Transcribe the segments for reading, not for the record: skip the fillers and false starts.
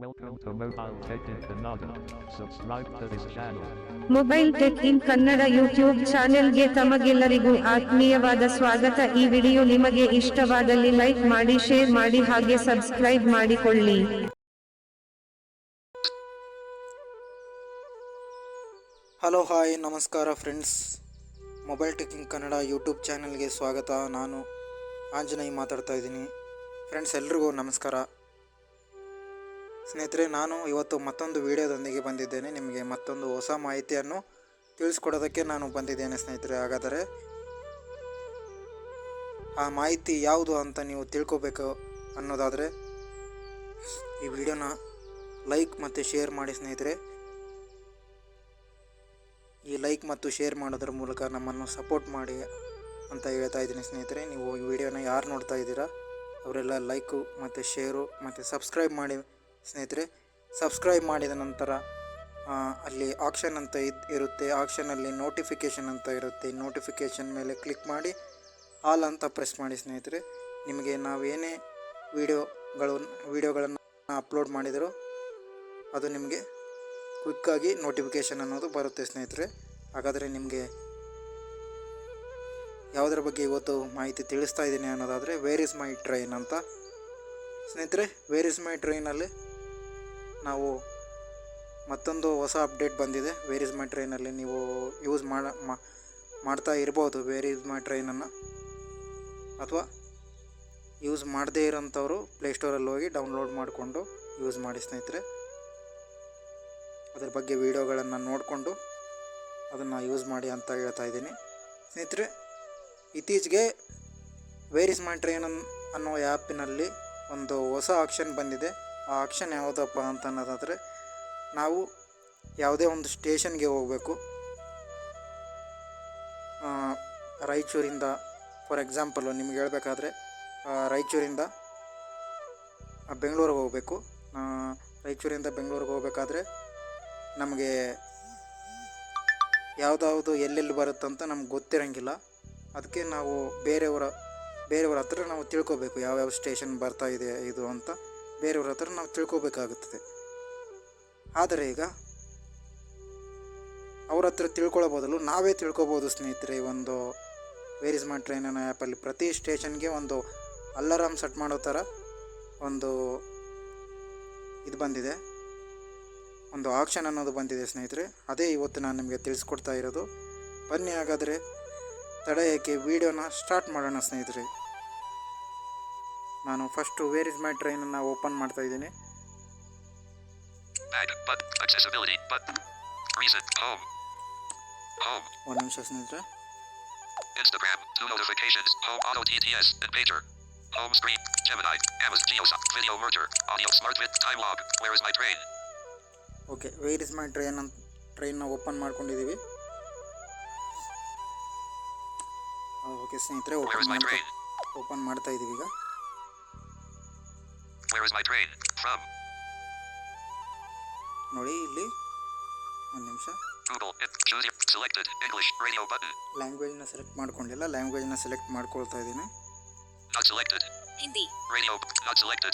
Welcome to Mobile Tech in Kannada. Subscribe to this channel. Mobile tech in Kannada YouTube ಚಾನೆಲ್ಗೆ ತಮಗೆಲ್ಲರಿಗೂ ಆತ್ಮೀಯವಾದ ಸ್ವಾಗತ. ಈ ವಿಡಿಯೋ ನಿಮಗೆ ಇಷ್ಟವಾದಲ್ಲಿ ಲೈಕ್ ಮಾಡಿ, ಶೇರ್ ಮಾಡಿ ಹಾಗೆ ಸಬ್ಸ್ಕ್ರೈಬ್ ಮಾಡಿಕೊಳ್ಳಿ. ಹಲೋ ಹಾಯ್ ನಮಸ್ಕಾರ friends, mobile tech in Kannada YouTube ಚಾನಲ್ಗೆ ಸ್ವಾಗತ. ನಾನು ಆಂಜನೇಯ ಮಾತಾಡ್ತಾ ಇದ್ದೀನಿ. ಫ್ರೆಂಡ್ಸ್ ಎಲ್ರಿಗೂ ನಮಸ್ಕಾರ. ಸ್ನೇಹಿತರೆ, ನಾನು ಇವತ್ತು ಮತ್ತೊಂದು ವಿಡಿಯೋದೊಂದಿಗೆ ಬಂದಿದ್ದೇನೆ. ನಿಮಗೆ ಮತ್ತೊಂದು ಹೊಸ ಮಾಹಿತಿಯನ್ನು ತಿಳಿಸ್ಕೊಡೋದಕ್ಕೆ ನಾನು ಬಂದಿದ್ದೇನೆ ಸ್ನೇಹಿತರೆ. ಹಾಗಾದರೆ ಆ ಮಾಹಿತಿ ಯಾವುದು ಅಂತ ನೀವು ತಿಳ್ಕೊಬೇಕು ಅನ್ನೋದಾದರೆ ಈ ವಿಡಿಯೋನ ಲೈಕ್ ಮತ್ತು ಶೇರ್ ಮಾಡಿ ಸ್ನೇಹಿತರೆ. ಈ ಲೈಕ್ ಮತ್ತು ಶೇರ್ ಮಾಡೋದ್ರ ಮೂಲಕ ನಮ್ಮನ್ನು ಸಪೋರ್ಟ್ ಮಾಡಿ ಅಂತ ಹೇಳ್ತಾ ಇದ್ದೀನಿ ಸ್ನೇಹಿತರೆ. ನೀವು ಈ ವಿಡಿಯೋನ ಯಾರು ನೋಡ್ತಾ ಇದ್ದೀರಾ ಅವರೆಲ್ಲ ಲೈಕು ಮತ್ತು ಶೇರು ಮತ್ತು ಸಬ್ಸ್ಕ್ರೈಬ್ ಮಾಡಿ ಸ್ನೇಹಿತರೆ. ಸಬ್ಸ್ಕ್ರೈಬ್ ಮಾಡಿದ ನಂತರ ಅಲ್ಲಿ ಆಕ್ಷನ್ ಅಂತ ಇರುತ್ತೆ. ಆಕ್ಷನಲ್ಲಿ ನೋಟಿಫಿಕೇಷನ್ ಅಂತ ಇರುತ್ತೆ. ನೋಟಿಫಿಕೇಷನ್ ಮೇಲೆ ಕ್ಲಿಕ್ ಮಾಡಿ ಆಲ್ ಅಂತ ಪ್ರೆಸ್ ಮಾಡಿ ಸ್ನೇಹಿತರೆ. ನಿಮಗೆ ನಾವೇನೇ ವಿಡಿಯೋಗಳನ್ನು ಅಪ್ಲೋಡ್ ಮಾಡಿದರೂ ಅದು ನಿಮಗೆ ಕ್ವಿಕ್ಕಾಗಿ ನೋಟಿಫಿಕೇಷನ್ ಅನ್ನೋದು ಬರುತ್ತೆ ಸ್ನೇಹಿತರೆ. ಹಾಗಾದರೆ ನಿಮಗೆ ಯಾವುದರ ಬಗ್ಗೆ ಇವತ್ತು ಮಾಹಿತಿ ತಿಳಿಸ್ತಾ ಇದ್ದೀನಿ ಅನ್ನೋದಾದರೆ ವೇರ್ ಇಸ್ ಮೈ ಟ್ರೈನ್ ಅಂತ ಸ್ನೇಹಿತರೆ. ವೇರ್ ಇಸ್ ಮೈ ಟ್ರೈನಲ್ಲಿ ನಾವು ಮತ್ತೊಂದು ಹೊಸ ಅಪ್ಡೇಟ್ ಬಂದಿದೆ. ವೇರ್ ಇಸ್ ಮೈ ಟ್ರೈನಲ್ಲಿ ನೀವು ಯೂಸ್ ಮಾಡ್ತಾ ಇರ್ಬೋದು ವೇರ್ ಇಸ್ ಮೈ ಟ್ರೈನನ್ನು, ಅಥವಾ ಯೂಸ್ ಮಾಡದೇ ಇರೋಂಥವ್ರು ಪ್ಲೇಸ್ಟೋರಲ್ಲಿ ಹೋಗಿ ಡೌನ್ಲೋಡ್ ಮಾಡಿಕೊಂಡು ಯೂಸ್ ಮಾಡಿ ಸ್ನೇಹಿತರೆ. ಅದ್ರ ಬಗ್ಗೆ ವಿಡಿಯೋಗಳನ್ನು ನೋಡಿಕೊಂಡು ಅದನ್ನು ಯೂಸ್ ಮಾಡಿ ಅಂತ ಹೇಳ್ತಾ ಇದ್ದೀನಿ ಸ್ನೇಹಿತರೆ. ಇತ್ತೀಚೆಗೆ ವೇರ್ ಇಸ್ ಮೈ ಟ್ರೈನ್ ಅನ್ನೋ ಆ್ಯಪಿನಲ್ಲಿ ಒಂದು ಹೊಸ ಆಪ್ಷನ್ ಬಂದಿದೆ. ಆ ಆಪ್ಷನ್ ಯಾವುದಪ್ಪ ಅಂತ ಅನ್ನೋದಾದರೆ, ನಾವು ಯಾವುದೇ ಒಂದು ಸ್ಟೇಷನ್ಗೆ ಹೋಗಬೇಕು. ರಾಯಚೂರಿಂದ ಫಾರ್ ಎಕ್ಸಾಂಪಲು ನಿಮ್ಗೆ ಹೇಳಬೇಕಾದ್ರೆ ರಾಯಚೂರಿಂದ ಬೆಂಗಳೂರಿಗೆ ಹೋಗಬೇಕು. ರಾಯಚೂರಿಂದ ಬೆಂಗಳೂರಿಗೆ ಹೋಗಬೇಕಾದ್ರೆ ನಮಗೆ ಯಾವುದಾವುದು ಎಲ್ಲೆಲ್ಲಿ ಬರುತ್ತಂತ ನಮ್ಗೆ ಗೊತ್ತಿರೋಂಗಿಲ್ಲ. ಅದಕ್ಕೆ ನಾವು ಬೇರೆಯವರ ಹತ್ರ ನಾವು ತಿಳ್ಕೊಬೇಕು ಯಾವ್ಯಾವ ಸ್ಟೇಷನ್ ಬರ್ತಾ ಇದೆ ಇದು ಅಂತ ಬೇರೆಯವ್ರ ಹತ್ರ ನಾವು ತಿಳ್ಕೊಬೇಕಾಗುತ್ತದೆ. ಆದರೆ ಈಗ ಅವ್ರ ಹತ್ರ ತಿಳ್ಕೊಳ್ಳೋ ಬದಲು ನಾವೇ ತಿಳ್ಕೊಬೋದು ಸ್ನೇಹಿತರೆ. ಒಂದು ವೇರ್ ಇಸ್ ಮೈ ಟ್ರೈನ್ ಅನ್ನೋ ಆ್ಯಪಲ್ಲಿ ಪ್ರತಿ ಸ್ಟೇಷನ್ಗೆ ಒಂದು ಅಲಾರಾಮ್ ಸೆಟ್ ಮಾಡೋ ಥರ ಒಂದು ಇದು ಬಂದಿದೆ, ಒಂದು ಆಪ್ಷನ್ ಅನ್ನೋದು ಬಂದಿದೆ ಸ್ನೇಹಿತರೆ. ಅದೇ ಇವತ್ತು ನಾನು ನಿಮಗೆ ತಿಳಿಸ್ಕೊಡ್ತಾ ಇರೋದು. ಬನ್ನಿ ಹಾಗಾದರೆ ತಡ ಏಕೆ ವಿಡಿಯೋನ ಸ್ಟಾರ್ಟ್ ಮಾಡೋಣ ಸ್ನೇಹಿತರೆ. ನಾನು ಫಸ್ಟು ವೇರ್ ಇಸ್ ಮೈ ಟ್ರೈನನ್ನು ಓಪನ್ ಮಾಡ್ತಾ ಇದ್ದೀನಿ. ಒಂದು ನಿಮಿಷ ಸ್ನೇಹಿತರೆ. Instagram, 2 notifications, home auto TTS and pager. Home screen, Gemini, Amazon Geosuck, video merger, audio smart with time log, where is my train? Okay, where is my ಟ್ರೈನ್ನ open ಮಾಡ್ಕೊಂಡಿದ್ದೀವಿ. Okay ಸ್ನೇಹಿತರೆ, open ಮಾಡ್ತಾ ಇದ್ದೀವಿ ಈಗ. Where is my train? From ನೋಡಿ ಇಲ್ಲಿ ಒಂದು ನಿಮಿಷ. Google, choose your selected English radio button. ಲ್ಯಾಂಗ್ವೇಜ್ನ ಸೆಲೆಕ್ಟ್ ಮಾಡ್ಕೊಂಡಿಲ್ಲ, ಲ್ಯಾಂಗ್ವೇಜ್ನ ಸೆಲೆಕ್ಟ್ ಮಾಡ್ಕೊಳ್ತಾ ಇದ್ದೀನಿ. Not selected. Hindi. Radio not selected.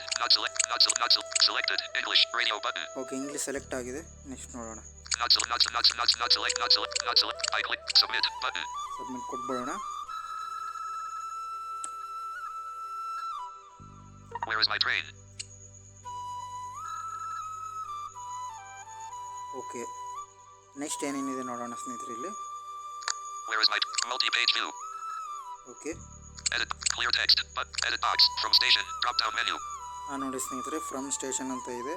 Selected English radio button. Okay, English select ಆಗಿದೆ. ನೆಕ್ಸ್ಟ್ ನೋಡೋಣ. Not select. I click submit button. Submit ಕೊಟ್ಬಿಡೋಣ. Where is my train? Okay, next ಏನೇನಿದೆ ನೋಡೋಣ ಸ್ನೇಹಿತರೆ ಇಲ್ಲಿ. Where is my multi-page view? Okay, edit clear text but edit box from station drop down menu. ನೋಡಿ ಸ್ನೇಹಿತರೆ, from station ಅಂತ ಇದೆ.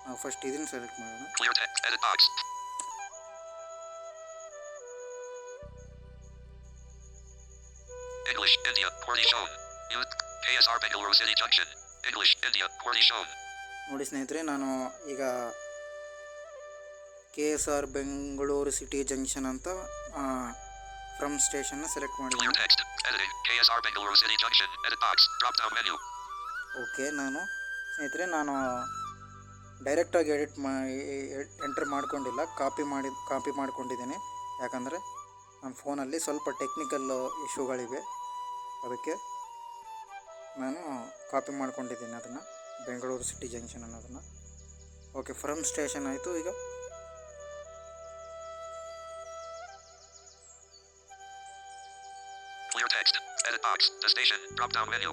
ನಾವು ಫಸ್ಟ್ ಇದನ್ನು ಸೆಲೆಕ್ಟ್ ಮಾಡೋಣ. Clear text edit box. English India poorly shown. KSR Bengaluru City Junction. English India poorly shown. ನೋಡಿ ಸ್ನೇಹಿತರೆ, ನಾನು ಈಗ KSR ಬೆಂಗಳೂರು ಸಿಟಿ ಜಂಕ್ಷನ್ ಅಂತ ಫ್ರಮ್ ಸ್ಟೇಷನ್ನ ಸೆಲೆಕ್ಟ್ ಮಾಡಿದ್ದೀನಿ. Clear text editing KSR Bengaluru City Junction edit box drop down menu. Okay, ಸ್ನೇಹಿತರೆ ನಾನು ಡೈರೆಕ್ಟಾಗಿ enter ಮಾಡ್ಕೊಂಡಿಲ್ಲ, ಕಾಪಿ ಮಾಡ್ಕೊಂಡಿದ್ದೀನಿ. ಯಾಕಂದರೆ ನನ್ನ ಫೋನಲ್ಲಿ ಸ್ವಲ್ಪ ಟೆಕ್ನಿಕಲ್ ಇಶ್ಯೂಗಳಿವೆ, ಅದಕ್ಕೆ ನಾನು ಕಾಪಿ ಮಾಡ್ಕೊಂಡಿದ್ದೀನಿ ಅದನ್ನು, ಬೆಂಗಳೂರು ಸಿಟಿ ಜಂಕ್ಷನ್ ಅನ್ನೋದನ್ನು. ಓಕೆ, ಫ್ರಮ್ ಸ್ಟೇಷನ್ ಆಯಿತು. ಈಗ Clear text. Edit box. The station. Drop down menu.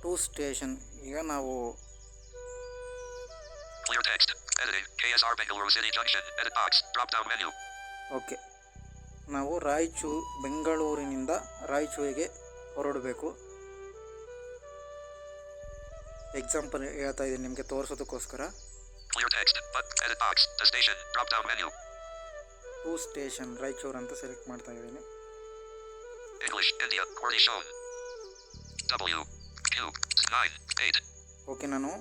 To station. ಈಗ ನಾವು Clear text. Editing. KSR Bengaluru City Junction. Edit box. Drop down menu. Okay, ನಾವು ಬೆಂಗಳೂರಿನಿಂದ ರಾಯಚೂರಿಗೆ ಹೊರಡಬೇಕು. ಎಕ್ಸಾಂಪಲ್ ಹೇಳ್ತಾ ಇದ್ದೀನಿ ನಿಮಗೆ ತೋರಿಸೋದಕ್ಕೋಸ್ಕರ. Clear text. But edit box. The station. Drop down menu. To station Raichur ಅಂತ select ಮಾಡ್ತಾ ಇದ್ದೀನಿ. English India. QWERTY shown. W Q 9 8. Okay, ನಾನು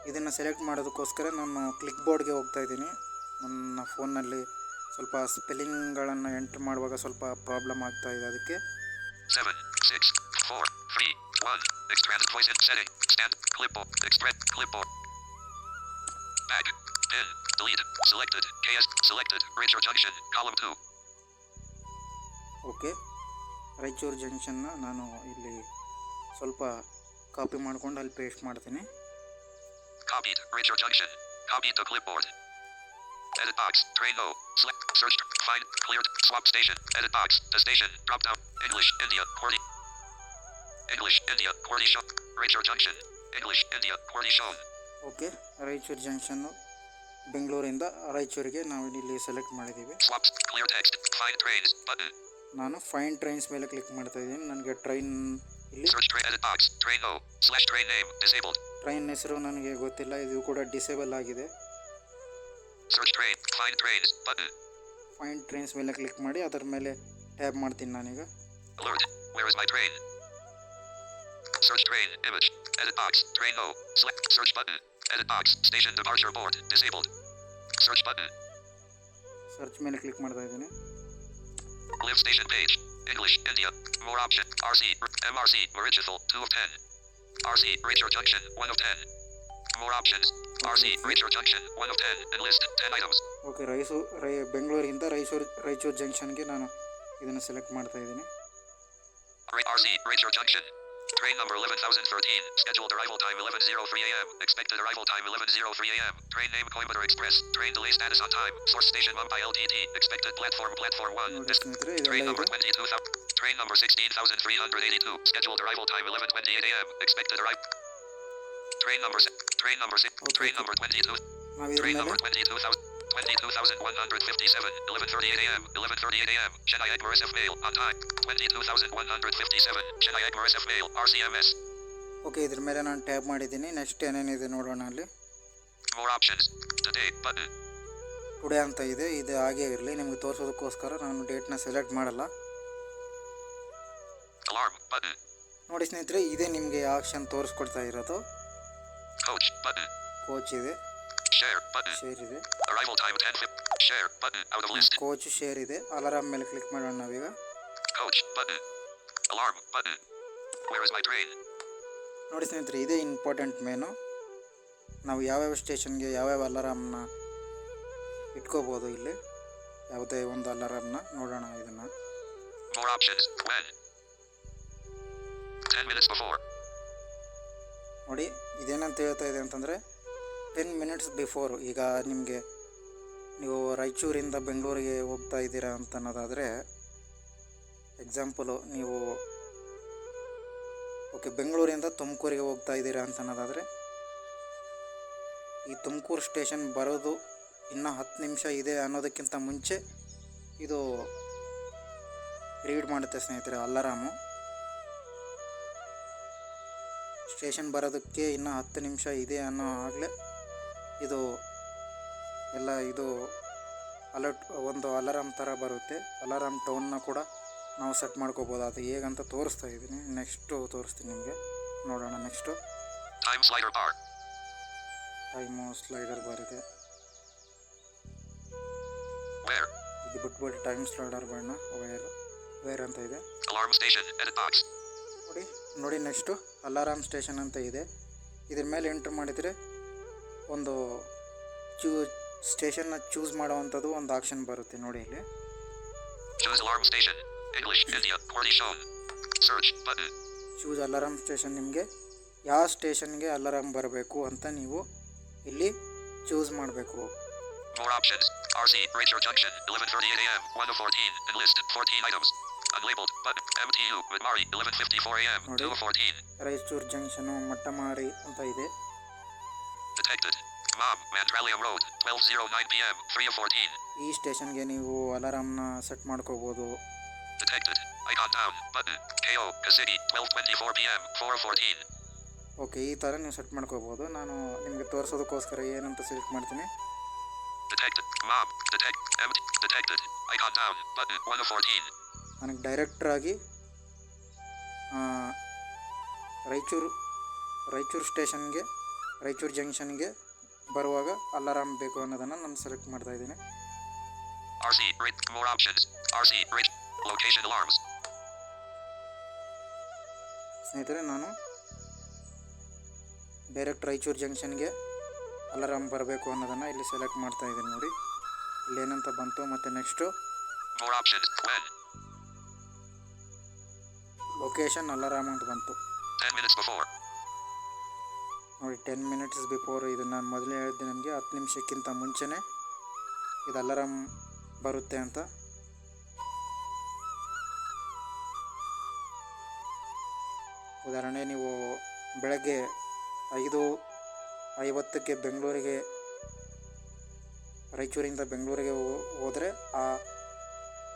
ಇದನ್ನು ಸೆಲೆಕ್ಟ್ ಮಾಡೋದಕ್ಕೋಸ್ಕರ ನಾನು ಕ್ಲಿಕ್ ಬೋರ್ಡ್ಗೆ ಹೋಗ್ತಾ ಇದ್ದೀನಿ. ನನ್ನ ಫೋನ್ನಲ್ಲಿ ಸ್ವಲ್ಪ ಸ್ಪೆಲ್ಲಿಂಗ್ಗಳನ್ನು ಎಂಟ್ರ್ ಮಾಡುವಾಗ ಸ್ವಲ್ಪ ಪ್ರಾಬ್ಲಮ್ ಆಗ್ತಾ ಇದೆ, ಅದಕ್ಕೆ 7 6 4 3 1. Extract voice in setting. Stand. Clipboard. Extract clipboard. Back. Pin. Delete. Selected. KS. Selected. Ranger Junction. Column 2. Okay, Raichur ಜಂಕ್ಷನ್ನ ನಾನು ಇಲ್ಲಿ ಸ್ವಲ್ಪ ಕಾಪಿ ಮಾಡ್ಕೊಂಡು ಅಲ್ಲಿ ಪೇಸ್ಟ್ ಮಾಡ್ತೀನಿ. Copied. Ranger Junction. Copied to clipboard. Edit box. Train no. Select. Search. Find. Cleared. Swap station. Edit box. The station. Drop down. English India. QWERTY. English India. QWERTY shown. Ranger Junction. English India. QWERTY shown. Okay, Raichur junction ಬೆಂಗಳೂರಿಂದ ರಾಯಚೂರಿಗೆ ನಾವು ಇಲ್ಲಿ select ಮಾಡಿದ್ದೀವಿ. Swaps. Clear text. Find trains. Button. ನಾನು find trains ಮೇಲೆ click ಮಾಡ್ತಾ ಇದ್ದೀನಿ. ನನಗೆ ಟ್ರೈನ್ ಇಲ್ಲಿ Search train. Edit box. Train no. Slash train name. Disabled. Train ಹೆಸರು ನನಗೆ ಗೊತ್ತಿಲ್ಲ, ಇದು ಕೂಡ ಡಿಸೇಬಲ್ ಆಗಿದೆ. Search train. Find trains. Button. Find trains ಮೇಲೆ ಕ್ಲಿಕ್ ಮಾಡಿ ಅದರ ಮೇಲೆ ಟ್ಯಾಬ್ ಮಾಡ್ತೀನಿ ನಾನೀಗ. Alert. Where is my train? Search train. Image. Edit box. Train no. Select. Search button. Edit box. Station departure board. Disabled. Search button. Search ಮೇಲೆ click ಮಾಡ್ತಾ ಇದ್ದೀನಿ. Live station page. English India. More option. RC. MRC. Marichethal. 2 of 10. RC. Ranger Junction. 1 of 10. More options. RC. Ranger Junction. 1 of 10. And list 10 items. Okay, ಬೆಂಗಳೂರಿಂದ ರಾಯಚೂರು ಜಂಕ್ಷನ್ಗೆ ನಾನು ಇದನ್ನು select ಮಾಡ್ತಾ ಇದ್ದೀನಿ. RC. Ranger Junction. Train number 11013. Scheduled arrival time 11:03 a.m. Expected arrival time 11:03 a.m. Train name Coimbatore Express. Train delay status on time. Source station Mumbai LTT. Expected platform 1. ನೋಡಿ ಸ್ನೇಹಿತರೆ, Train ಇದೆಲ್ಲ number ಇದೆ. 22,000. Train number 16,382. Scheduled arrival time 11:28 a.m. Expected arrival. Train number 6. Train number 6. Train number 22. ನಾವು ಇದ್ರ Train ಮೇಲೆ number 22,157. 11:38 a.m. 11:38 a.m. Chennai Agmaris F Mail on time. 22,157. Chennai Agmaris F Mail. RCMS. Okay, ಇದ್ರ ಮೇಲೆ ನಾನು tab ಮಾಡಿದ್ದೀನಿ. Next ಏನೇನಿದೆ ನೋಡೋಣ. ಅಲ್ಲಿ More options. Today button. Today ಅಂತ ಇದೆ. ಇದು ಹಾಗೇ ಇರಲಿ, ನಿಮಗೆ ತೋರಿಸೋದಕ್ಕೋಸ್ಕರ ನಾನು ಡೇಟ್ನ ಸೆಲೆಕ್ಟ್ ಮಾಡಲ್ಲ. Alarm button. ನೋಡಿ ಸ್ನೇಹಿತರೆ, ಇದೇ ನಿಮಗೆ ಆಪ್ಷನ್ ತೋರಿಸ್ಕೊಡ್ತಾ ಇರೋದು. Coach button. ಕೋಚ್ ಇದೆ, Share button. ಶೇರ್ ಇದೆ. Arrival time 10:50. Share button. Out of list. Coach share ಇದೆ. ಅಲಾರಾಮ್ ಮೇಲೆ ಕ್ಲಿಕ್ ಮಾಡೋಣ ನಾವೀಗ. Coach button. Alarm button. Where is my train? ನೋಡಿ ಸ್ನೇಹಿತರೆ, ಇದೇ ಇಂಪಾರ್ಟೆಂಟ್ ಮೇನು. ನಾವು ಯಾವ್ಯಾವ ಸ್ಟೇಷನ್ಗೆ ಯಾವ್ಯಾವ ಅಲಾರಾಮ್ನ ಇಟ್ಕೋಬೋದು. ಇಲ್ಲಿ ಯಾವುದೇ ಒಂದು ಅಲಾರಾಮ್ನ ನೋಡೋಣ ಇದನ್ನು. More options. When? 10 minutes before. ನೋಡಿ ಇದೇನಂತ ಹೇಳ್ತಾ ಇದೆ ಅಂತಂದರೆ 10 minutes ಬಿಫೋರ್. ಈಗ ನಿಮಗೆ ನೀವು ರಾಯಚೂರಿಂದ ಬೆಂಗಳೂರಿಗೆ ಹೋಗ್ತಾ ಇದ್ದೀರಾ ಅಂತ ಅನ್ನೋದಾದರೆ, ಎಕ್ಸಾಂಪಲು ನೀವು ಓಕೆ ಬೆಂಗಳೂರಿಂದ ತುಮಕೂರಿಗೆ ಹೋಗ್ತಾ ಇದ್ದೀರಾ ಅಂತ ಅನ್ನೋದಾದರೆ, ಈ ತುಮಕೂರು ಸ್ಟೇಷನ್ ಬರೋದು ಇನ್ನೂ 10 ನಿಮಿಷ ಇದೆ ಅನ್ನೋದಕ್ಕಿಂತ ಮುಂಚೆ ಇದು ರೀಡ್ ಮಾಡುತ್ತೆ ಸ್ನೇಹಿತರೆ ಅಲಾರಾಮು. ಸ್ಟೇಷನ್ ಬರೋದಕ್ಕೆ ಇನ್ನೂ 10 ನಿಮಿಷ ಇದೆ ಅನ್ನೋ ಆಗಲೇ ಇದು ಎಲ್ಲ ಇದು ಅಲರ್ಟ್ ಒಂದು ಅಲಾರಾಮ್ ಥರ ಬರುತ್ತೆ. ಅಲಾರಾಮ್ ಟೋನ್ನ ಕೂಡ ನಾವು ಸೆಟ್ ಮಾಡ್ಕೋಬೋದು. ಅದು ಹೇಗಂತ ತೋರಿಸ್ತಾ ಇದ್ದೀನಿ. ನೆಕ್ಸ್ಟು ತೋರಿಸ್ತೀನಿ ನಿಮಗೆ, ನೋಡೋಣ. Next Time slider bar. Time slider bar ಇದೆ. Where? ಇದು ಬಿಟ್ಬಿಟ್ಟು ಟೈಮ್ ಸ್ಲೈಡರ್ ಬಾರ್ನ ವೇರ್ ಅಂತ ಇದೆ. Alarm station. Edit box. ನೋಡಿ ನೆಕ್ಸ್ಟು ಅಲಾರಾಮ್ ಸ್ಟೇಷನ್ ಅಂತ ಇದೆ. ಇದ್ರ ಮೇಲೆ ಎಂಟ್ರ್ ಮಾಡಿದರೆ ಒಂದು ಸ್ಟೇಷನ್ನ ಚೂಸ್ ಮಾಡೋವಂಥದ್ದು ಒಂದು ಆಪ್ಷನ್ ಬರುತ್ತೆ. ನೋಡಿ ಇಲ್ಲಿ Choose alarm station. English India. QWERTY shown. Search button. Choose alarm station ನಿಮಗೆ ಯಾವ ಸ್ಟೇಷನ್ಗೆ ಅಲಾರಾಮ್ ಬರಬೇಕು ಅಂತ ನೀವು ಇಲ್ಲಿ ಚೂಸ್ ಮಾಡಬೇಕು. More options. RC, Ranger Junction, 11:38 a.m., 1 to 14, enlist, 14 items. Unlabeled, button, MTU, Midmari, 11:54 a.m., 2 to 14. Raichur ಜಂಕ್ಷನು ಮಟ್ಟಮಾರಿ ಅಂತ ಇದೆ. Detected. Mom, Mandralia Road, 12:09 p.m., 3 to 14. ಈ ಸ್ಟೇಷನ್ಗೆ ನೀವು ಅಲಾರಾಮ್ನ ಸೆಟ್ ಮಾಡ್ಕೋಬೋದು. Detected. Icon down, button, KO, City, 12:24 p.m., 4 to 14. Okay, ಈ ಥರ ನೀವು set ಮಾಡ್ಕೋಬೋದು. ನಾನು ನಿಮಗೆ ತೋರಿಸೋದಕ್ಕೋಸ್ಕರ ಏನಂತ ಸೆಲೆಕ್ಟ್ ಮಾಡ್ತೀನಿ. Detected. Mom, detected. Icon down, button, 1 to 14. ನನಗೆ ಡೈರೆಕ್ಟ್ರಾಗಿ ರಾಯಚೂರು ಸ್ಟೇಷನ್ಗೆ, ರಾಯಚೂರು ಜಂಕ್ಷನ್ಗೆ ಬರುವಾಗ ಅಲಾರಾಮ್ ಬೇಕು ಅನ್ನೋದನ್ನು ನಾನು ಸೆಲೆಕ್ಟ್ ಮಾಡ್ತಾ ಇದ್ದೀನಿ. RC, more options. RC, location alarms. ಸ್ನೇಹಿತರೆ, ನಾನು ಡೈರೆಕ್ಟ್ ರಾಯಚೂರು ಜಂಕ್ಷನ್ಗೆ ಅಲಾರಾಮ್ ಬರಬೇಕು ಅನ್ನೋದನ್ನು ಇಲ್ಲಿ ಸೆಲೆಕ್ಟ್ ಮಾಡ್ತಾ ಇದ್ದೀನಿ. ನೋಡಿ ಇಲ್ಲಿ ಏನಂತ ಬಂತು. ಮತ್ತು next more options. When location alarm ಅಂತ ಬಂತು. 10 minutes before. ನೋಡಿ 10 ಮಿನಿಟ್ಸ್ ಬಿಫೋರ್. ಇದು ನಾನು ಮೊದಲೇ ಹೇಳಿದ್ದೆ ನಿಮಗೆ 10 ನಿಮಿಷಕ್ಕಿಂತ ಮುಂಚೆನೇ ಇದು ಅಲಾರಾಮ್ ಬರುತ್ತೆ ಅಂತ. ಉದಾಹರಣೆ, ನೀವು ಬೆಳಗ್ಗೆ 5:50ಕ್ಕೆ ಬೆಂಗಳೂರಿಗೆ, ರಾಯಚೂರಿಂದ ಬೆಂಗಳೂರಿಗೆ ಹೋದರೆ, ಆ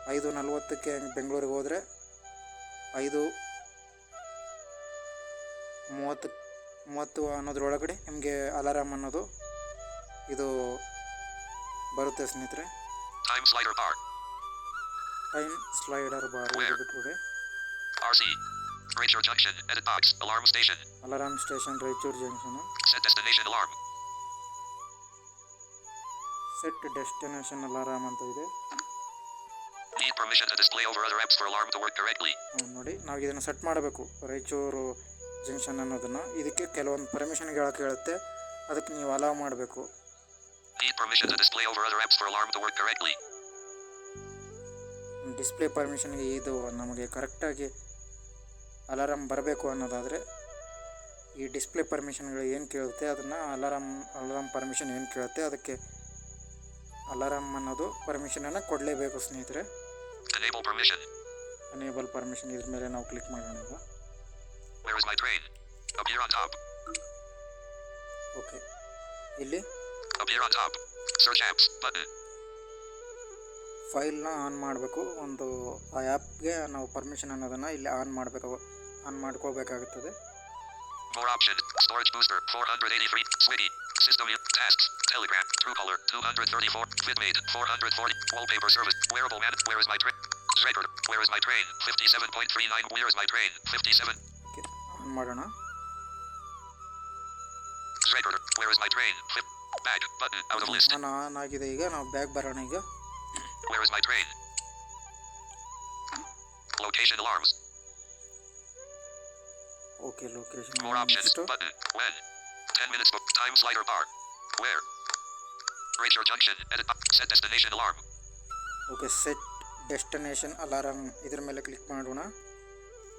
5:40ಕ್ಕೆ ಬೆಂಗಳೂರಿಗೆ ಹೋದರೆ 5:30 ಅನ್ನೋದ್ರೊಳಗಡೆ ನಿಮಗೆ ಅಲಾರಾಮ್ ಅನ್ನೋದು ಇದು ಬರುತ್ತೆ ಸ್ನೇಹಿತರೆ. Time slider bar. Time slider bar ಬಿಟ್ಬಿಡಿ. RC, Ranger Junction, edit box, alarm station. Alarm station Raichur junction. Set destination alarm. Set destination alarm ಅಂತ ಇದೆ. Need permission to display over other apps for alarm to work correctly. ನೋಡಿ, ನಾವು ಇದನ್ನು set ಮಾಡಬೇಕು. Raichur junction ಅನ್ನೋದನ್ನು ಇದಕ್ಕೆ ಕೆಲವೊಂದು ಪರ್ಮಿಷನ್ಗೆ ಹೇಳುತ್ತೆ, ಅದಕ್ಕೆ ನೀವು ಅಲಾವ್ ಮಾಡಬೇಕು. Need permission to display over other apps for alarm to work correctly. Display ಪರ್ಮಿಷನ್ಗೆ ಇದು ನಮಗೆ ಕರೆಕ್ಟಾಗಿ ಅಲಾರಾಮ್ ಬರಬೇಕು ಅನ್ನೋದಾದರೆ ಈ ಡಿಸ್ಪ್ಲೇ ಪರ್ಮಿಷನ್ಗಳು ಏನು ಕೇಳುತ್ತೆ ಅದನ್ನು ಅಲಾರಾಮ್ ಪರ್ಮಿಷನ್ ಏನು ಕೇಳುತ್ತೆ ಅದಕ್ಕೆ ಅಲಾರಾಮ್ ಅನ್ನೋದು ಪರ್ಮಿಷನನ್ನು ಕೊಡಲೇಬೇಕು ಸ್ನೇಹಿತರೆ. Enable permission. ಎನೇಬಲ್ ಪರ್ಮಿಷನ್, ಇದ್ರ ಮೇಲೆ ನಾವು ಕ್ಲಿಕ್ ಮಾಡೋಣ ಈಗ. Where is my train? Appear on top. Okay, ಇಲ್ಲಿ Appear on top. Search apps button. ಫೈಲ್ನ ಆನ್ ಮಾಡಬೇಕು. ಒಂದು ಆ ಆ್ಯಪ್ಗೆ ನಾವು ಪರ್ಮಿಷನ್ ಅನ್ನೋದನ್ನು ಇಲ್ಲಿ ಆನ್ ಮಾಡ್ಕೋಬೇಕಾಗುತ್ತದೆ. More options. Storage booster 483. Swiggy. System tasks. Telegram. Truecaller 234. Vidmate 440. Wallpaper service. Wearable man. Where is my train? Record. Where is my train? 57.39. Where is my train? 57. Okay, on ಮಾಡೋಣ. Record. Where is my train? Back button out of list. ನಾನು on ಆಗಿದೆ. ಈಗ ನಾವು back ಬರೋಣ. ಈಗ Where is my train? Location alarms. Okay, location. More options button. When? 10 minutes. Time slider bar. Where? Ranger Junction. Edit. Set destination alarm. Okay, set destination alarm ಇದ್ರ ಮೇಲೆ click ಮಾಡೋಣ.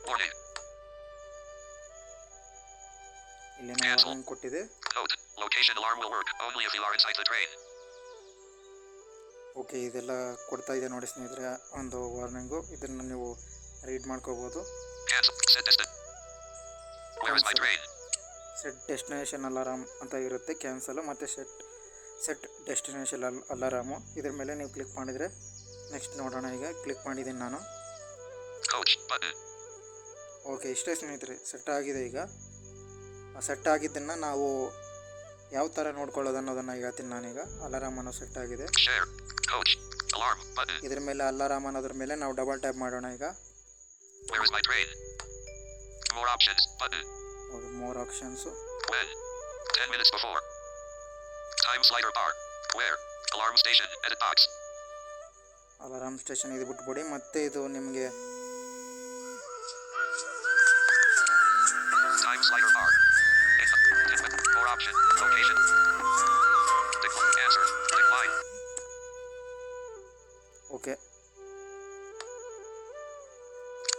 Warning. ಇಲ್ಲಿ ನಾವು ವಾರ್ನಿಂಗ್ ಕೊಟ್ಟಿದೆ. Note. Location alarm will work only if you are inside the train. Okay, ಇದೆಲ್ಲ ಕೊಡ್ತಾ ಇದೆ ನೋಡಿ ಸ್ನೇಹಿತರೆ, ಒಂದು ವಾರ್ನಿಂಗು. ಇದನ್ನು ನೀವು ರೀಡ್ ಮಾಡ್ಕೋಬೋದು. Cancel. Where is my train? Set destination alarm ಅಂತ ಇರುತ್ತೆ, ಕ್ಯಾನ್ಸಲ್. ಮತ್ತು ಸೆಟ್ ಡೆಸ್ಟಿನೇಷನ್ ಅಲಾರಾಮು ಇದ್ರ ಮೇಲೆ ನೀವು ಕ್ಲಿಕ್ ಮಾಡಿದರೆ ನೆಕ್ಸ್ಟ್ ನೋಡೋಣ. ಈಗ ಕ್ಲಿಕ್ ಮಾಡಿದ್ದೀನಿ ನಾನು. Coach button. ಓಕೆ, ಇಷ್ಟೇ ಸ್ನೇಹಿತರೆ, ಸೆಟ್ ಆಗಿದೆ. ಈಗ ಆ ಸೆಟ್ ಆಗಿದ್ದನ್ನು ನಾವು ಯಾವ ಥರ ನೋಡ್ಕೊಳ್ಳೋದು ಅನ್ನೋದನ್ನು ಹೇಳ್ತೀನಿ ನಾನೀಗ. ಅಲಾರಾಮ್ ಅನ್ನೋ ಸೆಟ್ ಆಗಿದೆ. Share. Coach. Alarm button. ಇದ್ರ ಮೇಲೆ ಅಲಾರಾಮ್ ಅನ್ನೋದ್ರ ಮೇಲೆ ನಾವು ಡಬಲ್ ಟ್ಯಾಪ್ ಮಾಡೋಣ ಈಗ. Where is my train? More options button. Okay, more options. When? 10 minutes before. Time slider bar. Where? Alarm station. Edit box. Alarm station ಇದು ಬಿಟ್ಬಿಡಿ. ಮತ್ತು ಇದು ನಿಮಗೆ Time slider bar. More option. Location. Answer. Decline. Okay,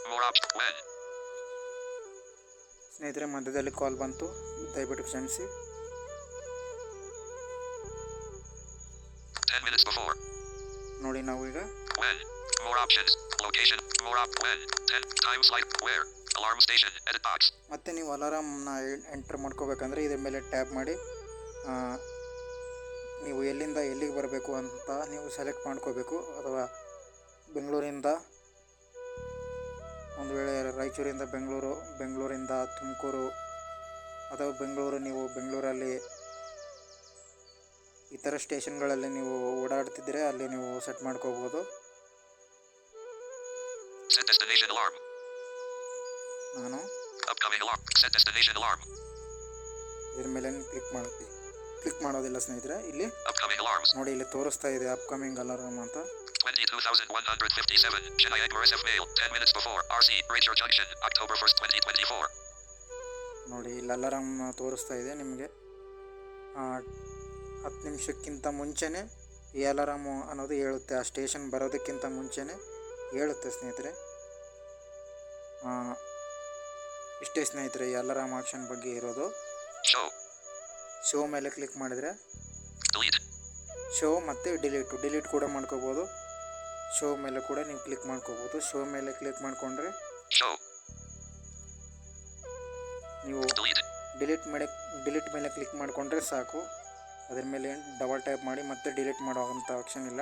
More option. When? ಸ್ನೇಹಿತರೆ ಮಧ್ಯದಲ್ಲಿ ಕಾಲ್ ಬಂತು, ದಯವಿಟ್ಟು ಕ್ಷಮಿಸಿ. 10 minutes before. ನೋಡಿ ನಾವು ಈಗ When. More options. Location. More when. 10. Time slide. Where. Alarm station. Edit box. ಮತ್ತೆ ನೀವು ಅಲಾರಾಮ್ನ ಎಂಟ್ರ್ ಮಾಡ್ಕೋಬೇಕಂದ್ರೆ ಇದ್ರ ಮೇಲೆ ಟ್ಯಾಪ್ ಮಾಡಿ ನೀವು ಎಲ್ಲಿಂದ ಎಲ್ಲಿಗೆ ಬರಬೇಕು ಅಂತ ನೀವು ಸೆಲೆಕ್ಟ್ ಮಾಡ್ಕೋಬೇಕು. ಅಥವಾ ಬೆಂಗಳೂರಿಂದ ಒಂದು ವೇಳೆ ರಾಯಚೂರಿಂದ ಬೆಂಗಳೂರು, ಬೆಂಗಳೂರಿಂದ ತುಮಕೂರು, ಅಥವಾ ನೀವು ಬೆಂಗಳೂರಲ್ಲಿ ಇತರ ಸ್ಟೇಷನ್ಗಳಲ್ಲಿ ನೀವು ಓಡಾಡ್ತಿದ್ದರೆ ಅಲ್ಲಿ ನೀವು ಸೆಟ್ ಮಾಡ್ಕೋಬೋದು. Set destination alarm. ನಾನು Upcoming alarm. Set destination alarm. ಇದ್ರ ಮೇಲೆ ಕ್ಲಿಕ್ ಮಾಡೋದಿಲ್ಲ ಸ್ನೇಹಿತರೆ. ಇಲ್ಲಿ Upcoming alarms. ನೋಡಿ, ಇಲ್ಲಿ ತೋರಿಸ್ತಾ ಇದೆ ಅಪ್ಕಮಿಂಗ್ ಅಲಾರ್ಮ್ ಅಂತ. 22,157. Chennai Agmar SF Mail. 10 minutes before. RC. Ranger Junction. October 1st, 2024. ನೋಡಿ, ಇಲ್ಲಿ ಅಲಾರಾಮ್ ತೋರಿಸ್ತಾ ಇದೆ ನಿಮಗೆ. 10 ನಿಮಿಷಕ್ಕಿಂತ ಮುಂಚೆನೇ ಈ ಅಲಾರಾಮು ಅನ್ನೋದು ಹೇಳುತ್ತೆ. ಆ ಸ್ಟೇಷನ್ ಬರೋದಕ್ಕಿಂತ ಮುಂಚೆನೇ ಹೇಳುತ್ತೆ ಸ್ನೇಹಿತರೆ. ಇಷ್ಟೇ ಸ್ನೇಹಿತರೆ ಈ ಅಲಾರಾಮ್ ಆಪ್ಷನ್ ಬಗ್ಗೆ ಇರೋದು. ಶೋ ಮೇಲೆ ಕ್ಲಿಕ್ ಮಾಡಿದರೆ ಶೋ ಮತ್ತು ಡಿಲೀಟ್ ಕೂಡ ಮಾಡ್ಕೋಬೋದು. ಶೋ ಮೇಲೆ ಕೂಡ ನೀವು ಕ್ಲಿಕ್ ಮಾಡ್ಕೋಬೋದು. ಶೋ ಮೇಲೆ ಕ್ಲಿಕ್ ಮಾಡಿಕೊಂಡ್ರೆ ನೀವು ಡಿಲೀಟ್ ಮೇಲೆ ಕ್ಲಿಕ್ ಮಾಡಿಕೊಂಡ್ರೆ ಸಾಕು. ಅದ್ರ ಮೇಲೆ ಡಬಲ್ ಟ್ಯಾಪ್ ಮಾಡಿ ಮತ್ತೆ ಡಿಲೀಟ್ ಮಾಡೋವಂಥ ಆಪ್ಷನ್ ಇಲ್ಲ,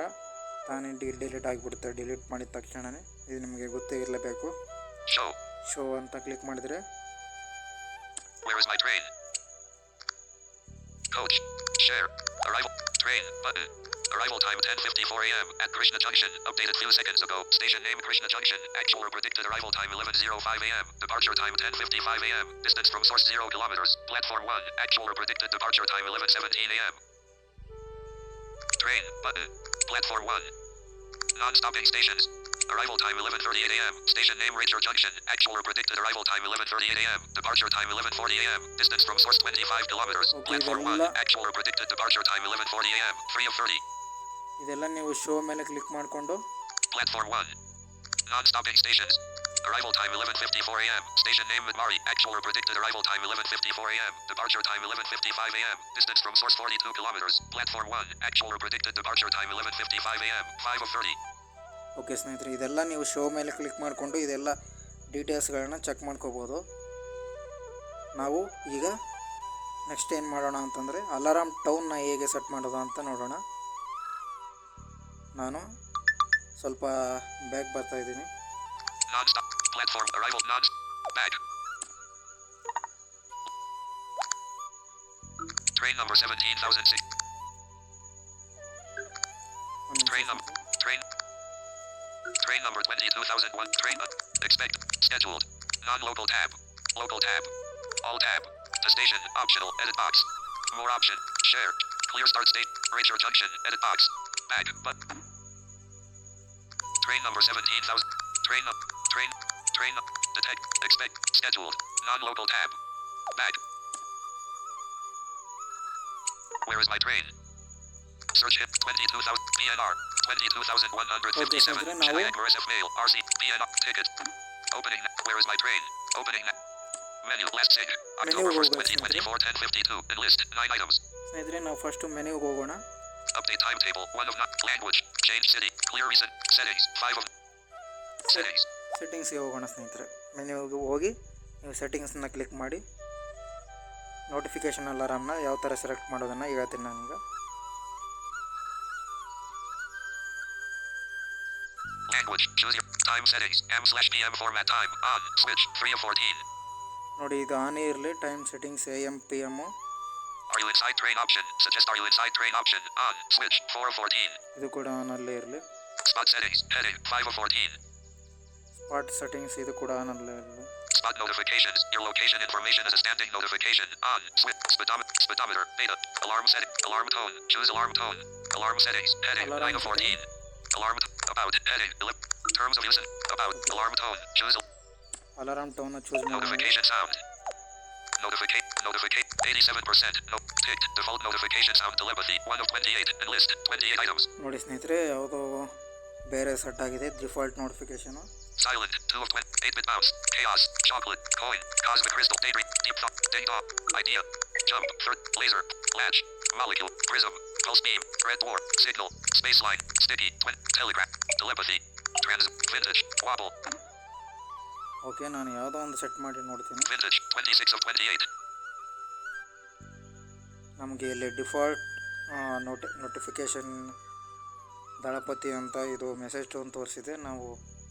ತಾನೇ ಡಿಲೀಟ್ ಆಗಿಬಿಡುತ್ತೆ ಡಿಲೀಟ್ ಮಾಡಿದ ತಕ್ಷಣವೇ. ಇದು ನಿಮಗೆ ಗೊತ್ತೇ ಇರಲೇಬೇಕು. ಶೋ ಅಂತ ಕ್ಲಿಕ್ ಮಾಡಿದರೆ Where is my train? Coach. Share. Arrival. Train. Button. Arrival time 10:54 a.m. at Krishna Junction. Updated few seconds ago. Station name Krishna Junction. Actual or predicted arrival time 11:05 a.m. Departure time 10:55 a.m. Distance from source 0 kilometers. Platform 1. Actual or predicted departure time 11:17 a.m. Train. Button. Platform 1. Non-stopping stations. Arrival time 11:38 a.m. Station name Ranger Junction. Actual or predicted arrival time 11:38 a.m. Departure time 11:40 a.m. Distance from source 25 kilometers. Platform 1. Actual or predicted departure time 11:40 a.m. 3 of 30. ಇದೆಲ್ಲ ನೀವು show ಮೇಲೆ click ಮಾಡಿಕೊಂಡು Platform 1. Non-stopping stations. Arrival time 11:54 a.m. Station name Midmari. Actual or predicted arrival time 11:54 a.m. Departure time 11:55 a.m. Distance from source 42 kilometers. Platform 1. Actual or predicted departure time 11:55 a.m. 5 of 30. Okay ಸ್ನೇಹಿತರೆ, ಇದೆಲ್ಲ ನೀವು show ಮೇಲೆ click ಮಾಡಿಕೊಂಡು ಇದೆಲ್ಲ ಡೀಟೇಲ್ಸ್ಗಳನ್ನ check ಮಾಡ್ಕೋಬೋದು. ನಾವು ಈಗ next ಏನು ಮಾಡೋಣ ಅಂತಂದರೆ ಅಲಾರಾಮ್ ಟೌನ್ನ ಹೇಗೆ ಸೆಟ್ ಮಾಡೋದು ಅಂತ ನೋಡೋಣ. ನಾನು ಸ್ವಲ್ಪ ಬ್ಯಾಗ್ ಬರ್ತಾ ಇದ್ದೀನಿ. Non-stop. Platform arrival Bag. Train number 17,006. Train number 22,001. Train. Expect. Scheduled. Non-local tab. Local tab. All tab. To station. Optional. Edit box. More option. Share. Clear start state. Ranger Junction. Edit box. Bag. But. Train number 17,000. Train. Detect. Expect. Scheduled. Non-local tab. Bag. Where is my train? Search hit 22,000 PNR 22,157 Chennai Agmar SF Mail RC PNR ticket. Opening. Where is my train? Opening. Menu. Last sync. October 1st, 2024, 10:52. Enlist 9 items. ಸ್ನೇಹಿತರೆ, ನಾವು first ಮೆನ್ಯೂಗೆ ಹೋಗೋಣ. Update timetable 1 of language. Change city. Clear reason. Settings 5 of settings. ಸೆಟ್ಟಿಂಗ್ಸ್ಗೆ ಹೋಗೋಣ ಸ್ನೇಹಿತರೆ. ಮೆನ್ಯೂಗೆ ಹೋಗಿ ನೀವು ಸೆಟ್ಟಿಂಗ್ಸನ್ನ click ಮಾಡಿ notification ಅಲಾರಾಮ್ನ ಯಾವ ಥರ ಸೆಲೆಕ್ಟ್ ಮಾಡೋದನ್ನು ಹೇಳ್ತೀನಿ ನಾನೀಗ. Language. Choose your time settings. AM/PM format time on. Switch 3 of 14. ನೋಡಿ, ಇದು ಆನ್ ಇರಲಿ. Time settings AM PM. Are you inside train option? Suggest are you inside train option on. Switch 4 of 14. ಇದು ಕೂಡ ಆನಲ್ಲೇ ಇರಲಿ. Spot settings. Heading 5 of 14. Spot settings ಇದು ಕೂಡ ಆನಲ್ಲೇ ಇರಲಿ. Spot notifications. Your location information is a standing notification on. Switch speedometer. Beta. Alarm setting. Alarm tone. Choose alarm tone. Alarm settings. Heading 9 of 14. Alarm about heading. Terms of use. About alarm tone. Choose alarm ಟೋನ್ನ choose ಮಾಡಿ. notification sound. Notificate 87%. No ticked. Default notification sound telepathy 1 of 28. Enlist 28 items. ನೋಡಿ ಸ್ನೇಹಿತರೆ, ಯಾವುದೋ ಬೇರೆ set ಆಗಿದೆ default notification. Silent. 2 of 20. 8-bit bounce. Chaos. Chocolate. Coin. Cosmic crystal. Daydream. Deep thought. Ding dong. Idea. Jump. Laser. Latch. Molecule. Prism. Pulse beam. Red dwarf. Signal. Spaceline. Sticky. Telegraph. Telepathy. Vintage. Wobble. Okay, ನಾನು ಯಾವುದೋ ಒಂದು set ಮಾಡಿ ನೋಡ್ತೀನಿ. Vintage. 26 of 28. ನಮಗೆ ಇಲ್ಲಿ default notification ದಳಪತಿ ಅಂತ ಇದು message tone ತೋರಿಸಿದೆ. ನಾವು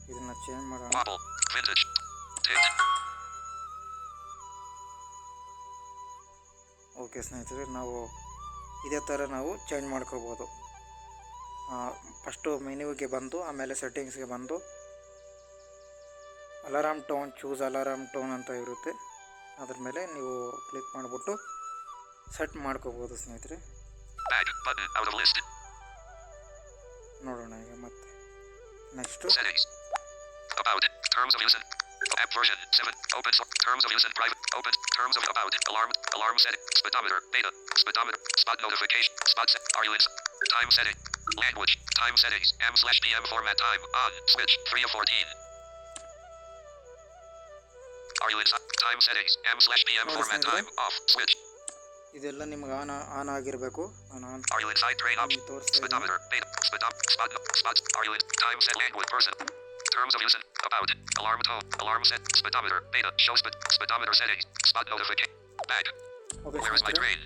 ಇದನ್ನು ಚೇಂಜ್ ಮಾಡೋಣ. Wobble. Vintage. Ticked. ಓಕೆ ಸ್ನೇಹಿತರೆ, ನಾವು ಇದೇ ಥರ ನಾವು ಚೇಂಜ್ ಮಾಡ್ಕೋಬೋದು. ಫಸ್ಟು ಮೆನ್ಯೂಗೆ ಬಂದು ಆಮೇಲೆ ಸೆಟ್ಟಿಂಗ್ಸ್ಗೆ ಬಂದು alarm tone, choose alarm tone ಅಂತ ಇರುತ್ತೆ. ಅದ್ರ ಮೇಲೆ ನೀವು ಕ್ಲಿಕ್ ಮಾಡಿಬಿಟ್ಟು ಸೆಟ್ ಮಾಡ್ಕೋಬೋದು ಸ್ನೇಹಿತರೆ. Back button out of list. ನೋಡೋಣ ಈಗ ಮತ್ತೆ next Settings. About. Terms of use. App version 7. Open source. Terms of use and private. Open. Terms of about. Alarm setting. Speedometer. Beta. Speedometer. Spot notification. Spot set. Are you in? Time setting. Language. Time settings. M/PM format time. On. Switch. 3 of 14. Are you in? Time settings. M/PM format time. Off. Switch. ಇದೆಲ್ಲ ನಿಮ್ಗೆ on ಆಗಿರಬೇಕು. ನಾನು on Are you inside train option? Speedometer. Beta. Spot. Are you in? Time set. Language. Person. Terms of use. About. Alarm tone. Alarm set. Speedometer. Beta. Show speedometer settings. Spot notification. Back. Okay Where is my ಸ್ನೇಹಿತರೆ, train?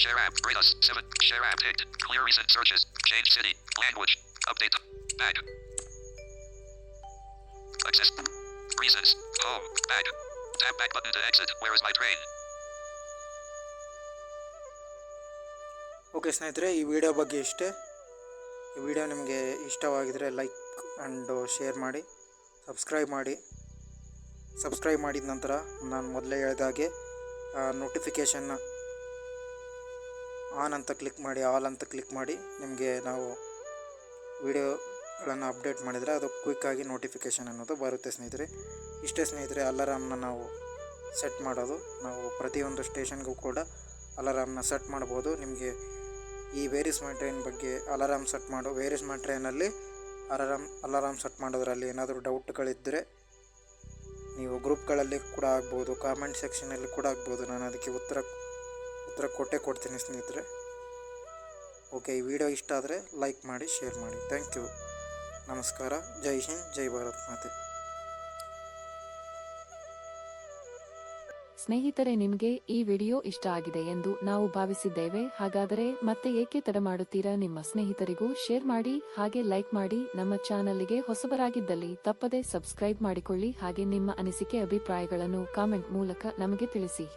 Share app. Rate us. 7. Share app picked. Clear recent searches. Change city. Language. Update. Back. Access. Reasons. Home. Back. Tap back button to exit. Where is my train? Okay ಸ್ನೇಹಿತರೆ, ಈ video ಬಗ್ಗೆ ಇಷ್ಟೇ. ಈ video ನಿಮಗೆ ಇಷ್ಟವಾಗಿದ್ದರೆ like and share ಮಾಡಿ, subscribe ಮಾಡಿ. Subscribe ಮಾಡಿದ ನಂತರ ನಾನು ಮೊದಲೇ ಹೇಳಿದಾಗೆ ನೋಟಿಫಿಕೇಷನ್ನ ಆನ್ ಅಂತ ಕ್ಲಿಕ್ ಮಾಡಿ, ಆಲ್ ಅಂತ ಕ್ಲಿಕ್ ಮಾಡಿ. ನಿಮಗೆ ನಾವು ವಿಡಿಯೋಗಳನ್ನು ಅಪ್ಡೇಟ್ ಮಾಡಿದರೆ ಅದು ಕ್ವಿಕ್ಕಾಗಿ ನೋಟಿಫಿಕೇಷನ್ ಅನ್ನೋದು ಬರುತ್ತೆ ಸ್ನೇಹಿತರೆ. ಇಷ್ಟೇ ಸ್ನೇಹಿತರೆ, ಅಲಾರಾಮ್ನ ನಾವು ಸೆಟ್ ಮಾಡೋದು. ನಾವು ಪ್ರತಿಯೊಂದು ಸ್ಟೇಷನ್ಗೂ ಕೂಡ ಅಲಾರಾಮ್ನ ಸೆಟ್ ಮಾಡ್ಬೋದು. ನಿಮಗೆ ಈ ವೇರ್ ಇಸ್ ಮೈ ಟ್ರೈನ್ ಬಗ್ಗೆ ವೇರ್ ಇಸ್ ಮೈ ಟ್ರೈನಲ್ಲಿ ಅಲಾರಾಮ್ ಸೆಟ್ ಮಾಡೋದ್ರಲ್ಲಿ ಏನಾದರೂ ಡೌಟ್ಗಳಿದ್ದರೆ ನೀವು ಗ್ರೂಪ್ಗಳಲ್ಲಿ ಕೂಡ ಆಗ್ಬೋದು, ಕಾಮೆಂಟ್ ಸೆಕ್ಷನಲ್ಲಿ ಕೂಡ ಆಗ್ಬೋದು. ನಾನು ಅದಕ್ಕೆ ಉತ್ತರ ಕೊಡ್ತೀನಿ ಸ್ನೇಹಿತರೆ. ಓಕೆ, ಈ ವಿಡಿಯೋ ಇಷ್ಟ ಆದರೆ ಲೈಕ್ ಮಾಡಿ, ಶೇರ್ ಮಾಡಿ. Thank you. ನಮಸ್ಕಾರ. ಜೈ ಹಿಂದ್, ಜೈ ಭಾರತ್ ಮಾತೆ. ಸ್ನೇಹಿತರೆ, ನಿಮಗೆ ಈ ವಿಡಿಯೋ ಇಷ್ಟ ಆಗಿದೆ ಎಂದು ನಾವು ಭಾವಿಸಿದ್ದೇವೆ. ಹಾಗಾದರೆ ಮತ್ತೆ ಏಕೆ ತಡ ಮಾಡುತ್ತೀರಾ? ನಿಮ್ಮ ಸ್ನೇಹಿತರಿಗೂ ಶೇರ್ ಮಾಡಿ, ಹಾಗೆ ಲೈಕ್ ಮಾಡಿ. ನಮ್ಮ ಚಾನಲ್ಗೆ ಹೊಸಬರಾಗಿದ್ದಲ್ಲಿ ತಪ್ಪದೆ ಸಬ್ಸ್ಕ್ರೈಬ್ ಮಾಡಿಕೊಳ್ಳಿ. ಹಾಗೆ ನಿಮ್ಮ ಅನಿಸಿಕೆ ಅಭಿಪ್ರಾಯಗಳನ್ನು ಕಾಮೆಂಟ್ ಮೂಲಕ ನಮಗೆ ತಿಳಿಸಿ.